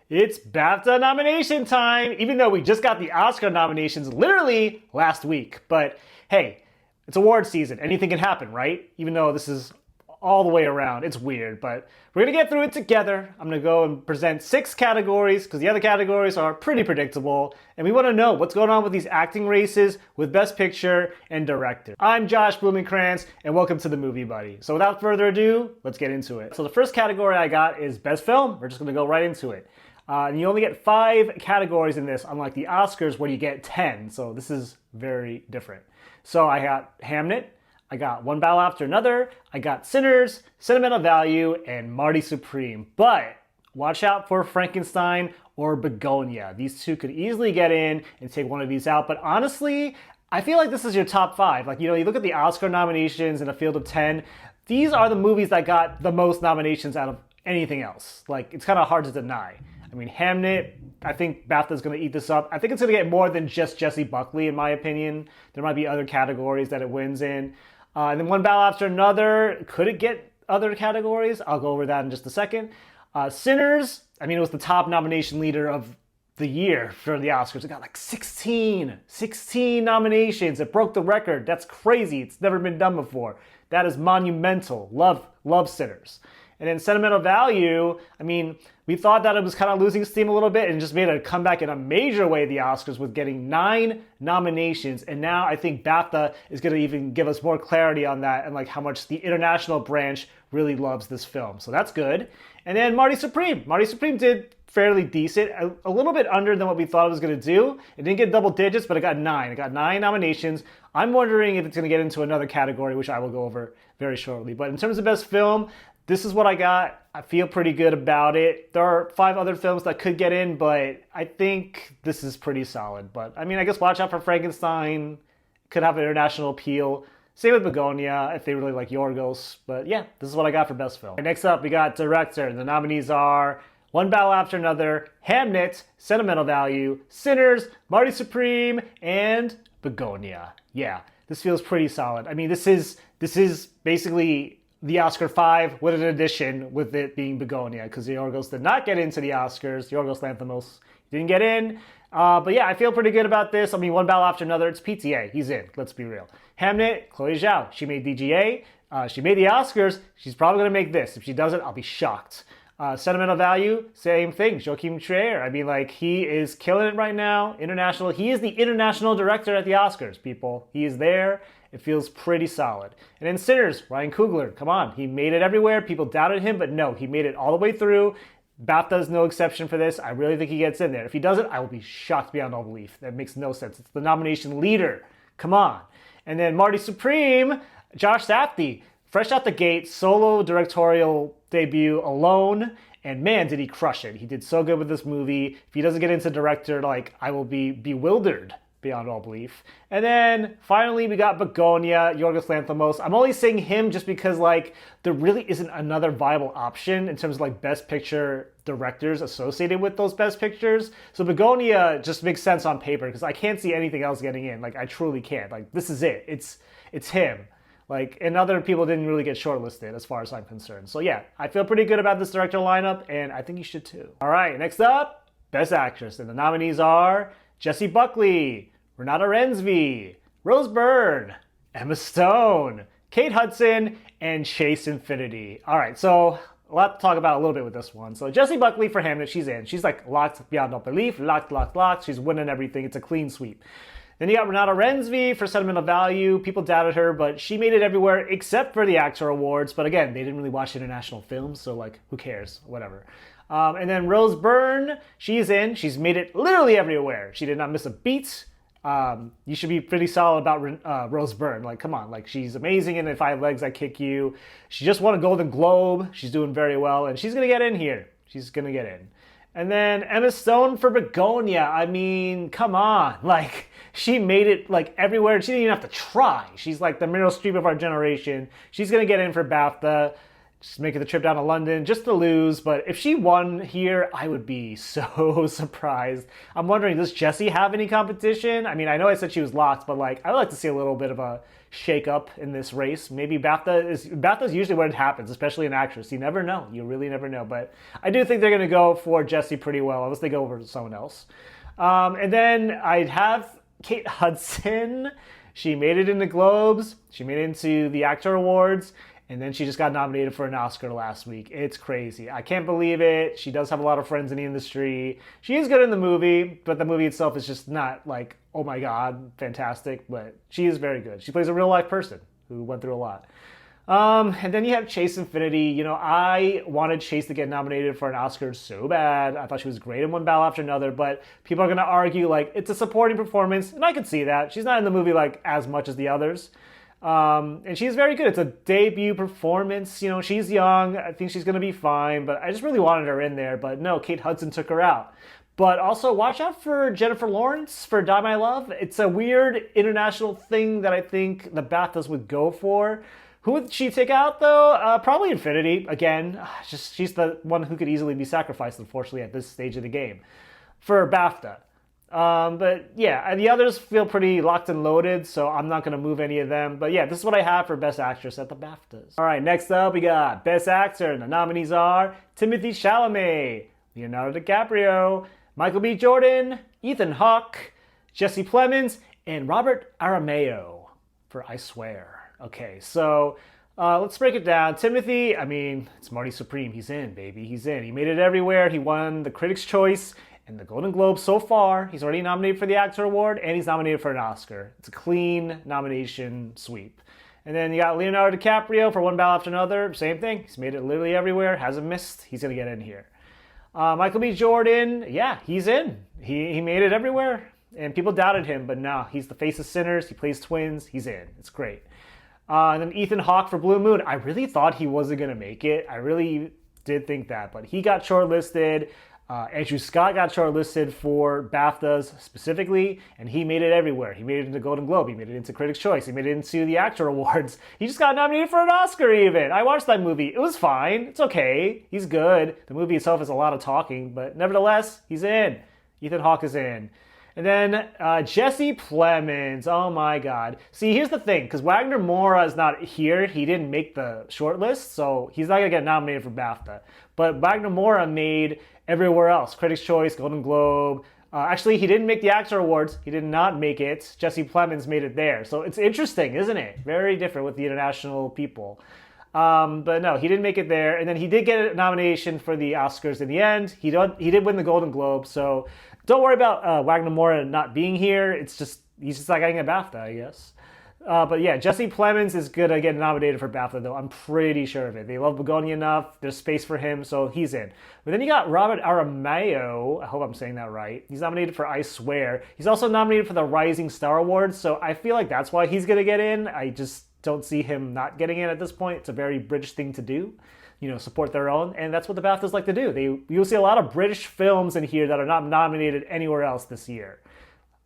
It's BAFTA nomination time, even though we just got the Oscar nominations literally last week. But hey, it's award season. Anything can happen, right? Even though this is all the way around. It's weird, but we're going to get through it together. I'm going to go and present 6 categories because the other categories are pretty predictable. And we want to know what's going on with these acting races with Best Picture and Director. I'm Josh Blumenkrantz, and welcome to the Movie Buddy. So without further ado, let's get into it. So the first category I got is Best Film. We're just going to go right into it. And you only get 5 categories in this, unlike the Oscars where you get 10. So this is very different. So I got Hamnet, I got One Battle After Another, I got Sinners, Sentimental Value, and Marty Supreme. But watch out for Frankenstein or Begonia. These two could easily get in and take one of these out. But honestly, I feel like this is your top 5. Like, you look at the Oscar nominations in a field of 10. These are the movies that got the most nominations out of anything else. Like, it's kind of hard to deny. I mean, Hamnet, I think BAFTA's going to eat this up. I think it's going to get more than just Jessie Buckley, in my opinion. There might be other categories that it wins in. And then One Battle After Another, could it get other categories? I'll go over that in just a second. Sinners, I mean, it was the top nomination leader of the year for the Oscars. It got like 16 nominations. It broke the record. That's crazy. It's never been done before. That is monumental. Love Sinners. And then Sentimental Value, I mean, we thought that it was kind of losing steam a little bit and just made a comeback in a major way, the Oscars, with getting 9 nominations. And now I think BAFTA is going to even give us more clarity on that and like how much the international branch really loves this film. So that's good. And then Marty Supreme. Marty Supreme did fairly decent, a little bit under than what we thought it was going to do. It didn't get double digits, but it got 9. It got 9 nominations. I'm wondering if it's going to get into another category, which I will go over very shortly. But in terms of Best Film, this is what I got. I feel pretty good about it. There are 5 other films that could get in, but I think this is pretty solid. But I mean, I guess watch out for Frankenstein. Could have an international appeal. Same with Begonia if they really like Yorgos. But yeah, this is what I got for Best Film. Next up, we got Director. The nominees are One Battle After Another, Hamnet, Sentimental Value, Sinners, Marty Supreme, and Begonia. Yeah, this feels pretty solid. I mean, this is basically the Oscar 5 with an addition, with it being Begonia, because Yorgos did not get into the Oscars. Yorgos Lanthimos didn't get in. But yeah, I feel pretty good about this. I mean, One Battle After Another, it's PTA. He's in. Let's be real. Hamnet, Chloe Zhao. She made DGA. She made the Oscars. She's probably going to make this. If she doesn't, I'll be shocked. Sentimental Value, same thing. Joachim Trier. I mean, like, he is killing it right now. International. He is the international director at the Oscars, people. He is there. It feels pretty solid. And then Sinners, Ryan Coogler. Come on. He made it everywhere. People doubted him, but no, he made it all the way through. BAFTA is no exception for this. I really think he gets in there. If he doesn't, I will be shocked beyond all belief. That makes no sense. It's the nomination leader. Come on. And then Marty Supreme, Josh Safdie. Fresh out the gate, solo directorial debut alone. And man, did he crush it. He did so good with this movie. If he doesn't get into director, like, I will be bewildered beyond all belief. And then finally we got Begonia, Yorgos Lanthimos. I'm only saying him just because, like, there really isn't another viable option in terms of like Best Picture directors associated with those Best Pictures. So Begonia just makes sense on paper because I can't see anything else getting in. Like, I truly can't. Like, this is it. It's him. Like, and other people didn't really get shortlisted as far as I'm concerned. So yeah, I feel pretty good about this director lineup, and I think you should too. All right, next up, Best Actress. And the nominees are Jessie Buckley, Renata Rensby, Rose Byrne, Emma Stone, Kate Hudson, and Chase Infinity. All right, so a lot to talk about a little bit with this one. So Jessie Buckley for Hamnet, she's in. She's like locked beyond all belief, locked. She's winning everything. It's a clean sweep. Then you got Renata Rensby for Sentimental Value. People doubted her, but she made it everywhere except for the Actor Awards. But again, they didn't really watch international films, so like, who cares? Whatever. And then Rose Byrne, she's in. She's made it literally everywhere. She did not miss a beat. You should be pretty solid about Rose Byrne. Like, come on. Like, she's amazing in If I Have Legs, I Kick You. She just won a Golden Globe. She's doing very well, and she's going to get in here. She's going to get in. And then Emma Stone for Begonia. I mean, come on. Like, she made it, like, everywhere. She didn't even have to try. She's like the Meryl Streep of our generation. She's going to get in for BAFTA. Just making the trip down to London just to lose. But if she won here, I would be so surprised. I'm wondering, does Jessie have any competition? I mean, I know I said she was locked, but like, I would like to see a little bit of a shake up in this race. Maybe BAFTA's usually when it happens, especially an actress. You never know. You really never know. But I do think they're going to go for Jessie pretty well, unless they go over someone else. And then I'd have Kate Hudson. She made it into Globes. She made it into the Actor Awards. And then she just got nominated for an Oscar last week. It's crazy. I can't believe it. She does have a lot of friends in the industry. She is good in the movie, but the movie itself is just not like, oh my God, fantastic. But she is very good. She plays a real life person who went through a lot. And then you have Chase Infinity. You know, I wanted Chase to get nominated for an Oscar so bad. I thought she was great in one battle after another, but people are going to argue like it's a supporting performance, and I could see that. She's not in the movie like as much as the others. And she's very good. It's a debut performance. You know, she's young. I think she's going to be fine, but I just really wanted her in there. But no, Kate Hudson took her out. But also watch out for Jennifer Lawrence for Die My Love. It's a weird international thing that I think the BAFTAs would go for. Who would she take out though? Probably Infinity. Again, just she's the one who could easily be sacrificed, unfortunately, at this stage of the game for BAFTA. But yeah, the others feel pretty locked and loaded, so I'm not going to move any of them. But yeah, this is what I have for Best Actress at the BAFTAs. All right, next up we got Best Actor, and the nominees are Timothée Chalamet, Leonardo DiCaprio, Michael B. Jordan, Ethan Hawke, Jesse Plemons, and Robert Aramayo for I Swear. Okay, so let's break it down. Timothy, I mean, it's Marty Supreme. He's in, baby. He's in. He made it everywhere. He won the Critics' Choice and the Golden Globe so far. He's already nominated for the Actor Award, and he's nominated for an Oscar. It's a clean nomination sweep. And then you got Leonardo DiCaprio for One Battle After Another. Same thing. He's made it literally everywhere. Hasn't missed. He's going to get in here. Michael B. Jordan, yeah, he's in. He made it everywhere. And people doubted him, but no, he's the face of Sinners. He plays twins. He's in. It's great. And then Ethan Hawke for Blue Moon. I really thought he wasn't going to make it. I really did think that, but he got shortlisted. Andrew Scott got shortlisted for BAFTAs specifically, and he made it everywhere. He made it into Golden Globe. He made it into Critics' Choice. He made it into the Actor Awards. He just got nominated for an Oscar even. I watched that movie. It was fine. It's okay. He's good. The movie itself is a lot of talking, but nevertheless, he's in. Ethan Hawke is in. And then Jesse Plemons. Oh my God. See, here's the thing, because Wagner Moura is not here. He didn't make the shortlist, so he's not going to get nominated for BAFTA. But Wagner Moura made everywhere else. Critics' Choice, Golden Globe. Actually, he didn't make the Actor Awards. He did not make it. Jesse Plemons made it there. So it's interesting, isn't it? Very different with the international people. But no, he didn't make it there. And then he did get a nomination for the Oscars in the end. He did win the Golden Globe. So don't worry about Wagner Moura not being here. It's just, he's just not getting a BAFTA, I guess. But yeah, Jesse Plemons is going to get nominated for BAFTA, though. I'm pretty sure of it. They love Begonia enough. There's space for him, so he's in. But then you got Robert Aramayo. I hope I'm saying that right. He's nominated for I Swear. He's also nominated for the Rising Star Awards, so I feel like that's why he's going to get in. I just don't see him not getting in at this point. It's a very British thing to do. You know, support their own, and that's what the BAFTAs like to do. You'll see a lot of British films in here that are not nominated anywhere else this year.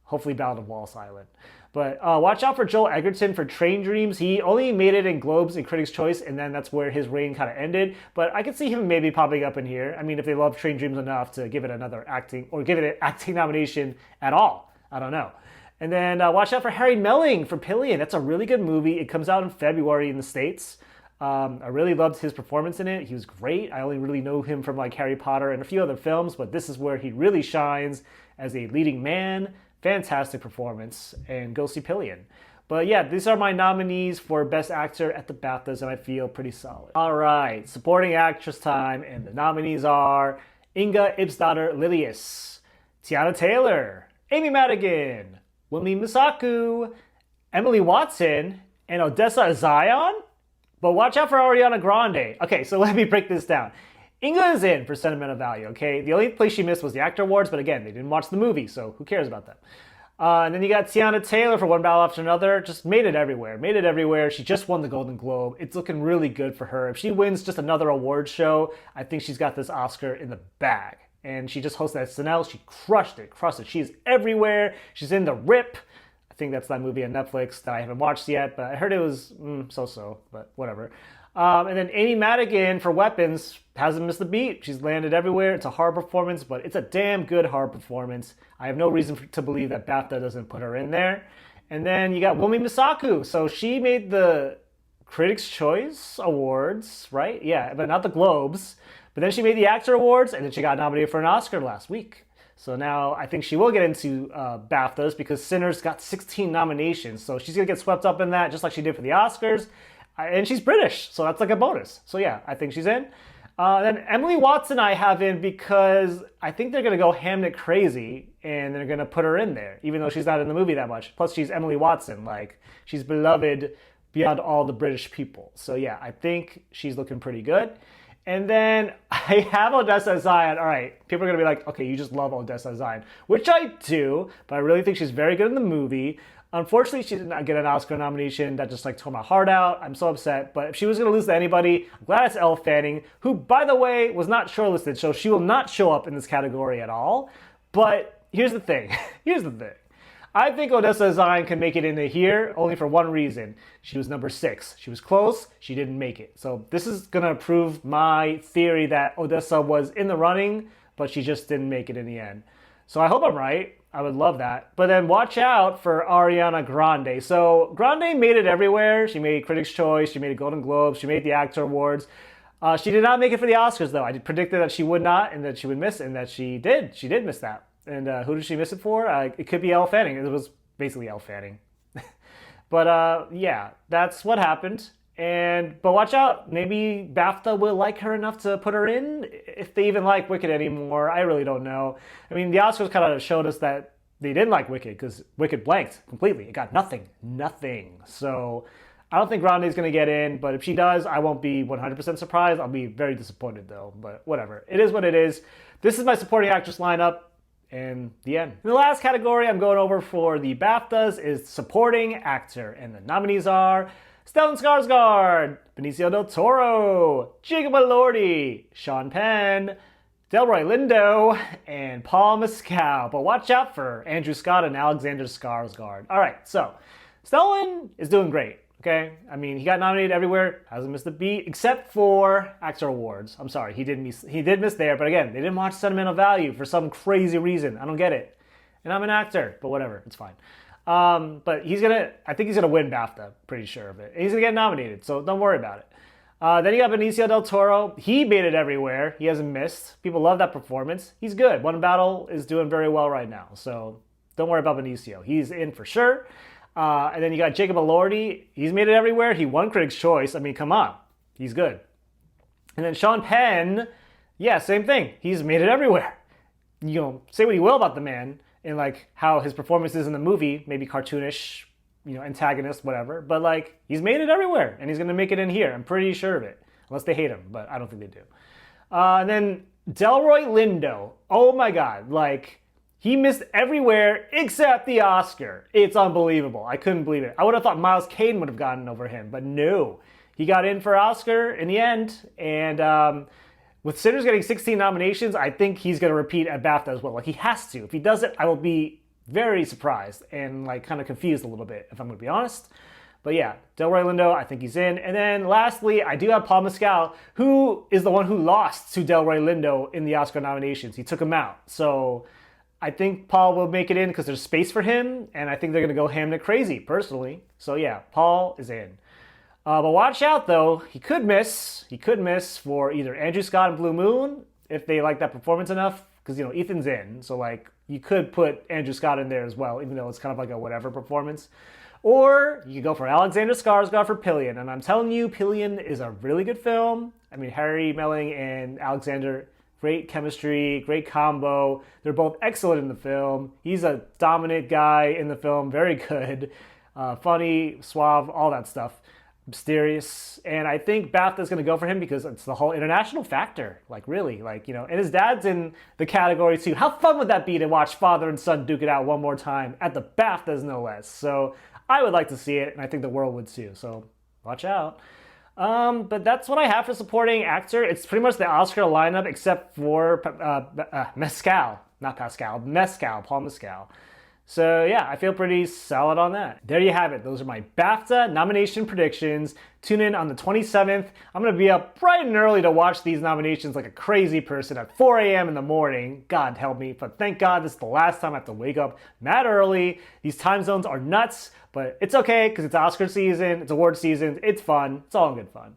Hopefully Ballad of Walls Island. But watch out for Joel Edgerton for Train Dreams. He only made it in Globes and Critics' Choice, and then that's where his reign kind of ended. But I could see him maybe popping up in here. I mean, if they love Train Dreams enough to give it another acting, or give it an acting nomination at all. I don't know. And then watch out for Harry Melling for Pillion. That's a really good movie. It comes out in February in the States. I really loved his performance in it. He was great. I only really know him from like Harry Potter and a few other films, but this is where he really shines as a leading man. Fantastic performance, and go see Pillion. But yeah, these are my nominees for Best Actor at the BAFTAs, and I feel pretty solid. All right, supporting actress time, and the nominees are Inga Ipsdottir Lilius, Tiana Taylor, Amy Madigan, Wunmi Mosaku, Emily Watson, and Odessa Zion? But watch out for Ariana Grande. Okay, so let me break this down. Inga is in for sentimental value, okay? The only place she missed was the Actor Awards, but again, they didn't watch the movie, so who cares about that? And then you got Tiana Taylor for One Battle After Another. Just made it everywhere. Made it everywhere. She just won the Golden Globe. It's looking really good for her. If she wins just another award show, I think she's got this Oscar in the bag. And she just hosted SNL. She crushed it. Crushed it. She's everywhere. She's in The Rip. I think that's that movie on Netflix that I haven't watched yet, but I heard it was so-so, but whatever. And then Amy Madigan for weapons hasn't missed a beat. She's landed everywhere. It's a horror performance, but it's a damn good horror performance. I have no reason to believe that BAFTA doesn't put her in there. And then you got Wumi Misaku. So she made the Critics' Choice Awards, right? Yeah, but not the Globes. But then she made the Actor Awards, and then she got nominated for an Oscar last week. So now I think she will get into BAFTAs because Sinners got 16 nominations. So she's going to get swept up in that just like she did for the Oscars. And she's British, so that's like a bonus. So yeah, I think she's in. Then Emily Watson I have in because I think they're going to go Hamnet crazy and they're going to put her in there, even though she's not in the movie that much. Plus, she's Emily Watson. Like, she's beloved beyond all the British people. So yeah, I think she's looking pretty good. And then I have Odessa Zion. All right, people are going to be like, okay, you just love Odessa Zion, which I do, but I really think she's very good in the movie. Unfortunately, she did not get an Oscar nomination. That just like tore my heart out. I'm so upset. But if she was going to lose to anybody, I'm glad it's Elle Fanning, who, by the way, was not shortlisted. So she will not show up in this category at all. But here's the thing. Here's the thing. I think Odessa Zion can make it into here only for one reason. She was number 6. She was close. She didn't make it. So this is going to prove my theory that Odessa was in the running, but she just didn't make it in the end. So I hope I'm right. I would love that. But then watch out for Ariana Grande. So Grande made it everywhere. She made Critics' Choice. She made a Golden Globes. She made the Actor Awards. She did not make it for the Oscars, though. I predicted that she would not and that she would miss, and that she did. She did miss that. And who did she miss it for? It could be Elle Fanning. It was basically Elle Fanning. But yeah, that's what happened. But watch out. Maybe BAFTA will like her enough to put her in, if they even like Wicked anymore. I really don't know. I mean, the Oscars kind of showed us that they didn't like Wicked because Wicked blanked completely. It got nothing. So I don't think Grande's going to get in, but if she does, I won't be 100% surprised. I'll be very disappointed, though. But whatever. It is what it is. This is my supporting actress lineup. And the end. In the last category I'm going over for the BAFTAs is supporting actor. And the nominees are Stellan Skarsgård, Benicio del Toro, Jacob Elordi, Sean Penn, Delroy Lindo, and Paul Mescal. But watch out for Andrew Scott and Alexander Skarsgård. All right, so Stellan is doing great. Okay, I mean, he got nominated everywhere, hasn't missed a beat, except for Actor Awards. I'm sorry, he did miss there, but again, they didn't watch Sentimental Value for some crazy reason. I don't get it. And I'm an actor, but whatever, it's fine. But I think he's gonna win BAFTA, pretty sure of it. And he's gonna get nominated, so don't worry about it. Then you got Benicio del Toro. He made it everywhere. He hasn't missed. People love that performance. He's good. One Battle is doing very well right now, so don't worry about Benicio. He's in for sure. And then you got Jacob Elordi. He's made it everywhere. He won Critics' Choice. I mean, come on. He's good. And then Sean Penn, yeah, same thing. He's made it everywhere. You know, say what you will about the man and like how his performance is in the movie, maybe cartoonish, you know, antagonist, whatever. But like, he's made it everywhere, and he's gonna make it in here. I'm pretty sure of it, unless they hate him, but I don't think they do. And then Delroy Lindo. Oh my God, like. He missed everywhere except the Oscar. It's unbelievable. I couldn't believe it. I would have thought Miles Caine would have gotten over him, but no. He got in for Oscar in the end. And with Sinners getting 16 nominations, I think he's going to repeat at BAFTA as well. Like, he has to. If he does it, I will be very surprised and like kind of confused a little bit, if I'm going to be honest. But yeah, Delroy Lindo, I think he's in. And then lastly, I do have Paul Mescal, who is the one who lost to Delroy Lindo in the Oscar nominations. He took him out. So I think Paul will make it in because there's space for him, and I think they're going to go Hamnet crazy, personally. So yeah, Paul is in. But watch out, though. He could miss. He could miss for either Andrew Scott and Blue Moon, if they like that performance enough, because, you know, Ethan's in. So, like, you could put Andrew Scott in there as well, even though it's kind of like a whatever performance. Or you could go for Alexander Skarsgård for Pillion. And I'm telling you, Pillion is a really good film. I mean, Harry Melling and Alexander, great chemistry, great combo. They're both excellent in the film. He's a dominant guy in the film, very good. Funny, suave, all that stuff. Mysterious. And I think BAFTA's going to go for him because it's the whole international factor. Like, really. Like, you know, and his dad's in the category too. How fun would that be to watch father and son duke it out one more time at the BAFTAs, no less? So I would like to see it, and I think the world would too. So watch out. But that's what I have for supporting actor. It's pretty much the Oscar lineup except for Mescal. Not Pascal. Mescal. Paul Mescal. So yeah, I feel pretty solid on that. There you have it. Those are my BAFTA nomination predictions. Tune in on the 27th. I'm going to be up bright and early to watch these nominations like a crazy person at 4 a.m. in the morning. God help me. But thank God this is the last time I have to wake up mad early. These time zones are nuts, but it's okay because it's Oscar season, it's award season, it's fun. It's all in good fun.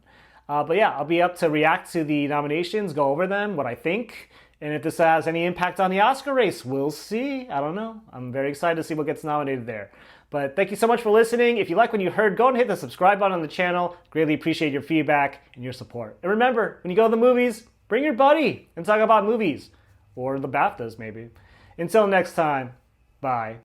But yeah, I'll be up to react to the nominations, go over them, what I think. And if this has any impact on the Oscar race, we'll see. I don't know. I'm very excited to see what gets nominated there. But thank you so much for listening. If you like what you heard, go and hit the subscribe button on the channel. Greatly appreciate your feedback and your support. And remember, when you go to the movies, bring your buddy and talk about movies. Or the BAFTAs, maybe. Until next time, bye.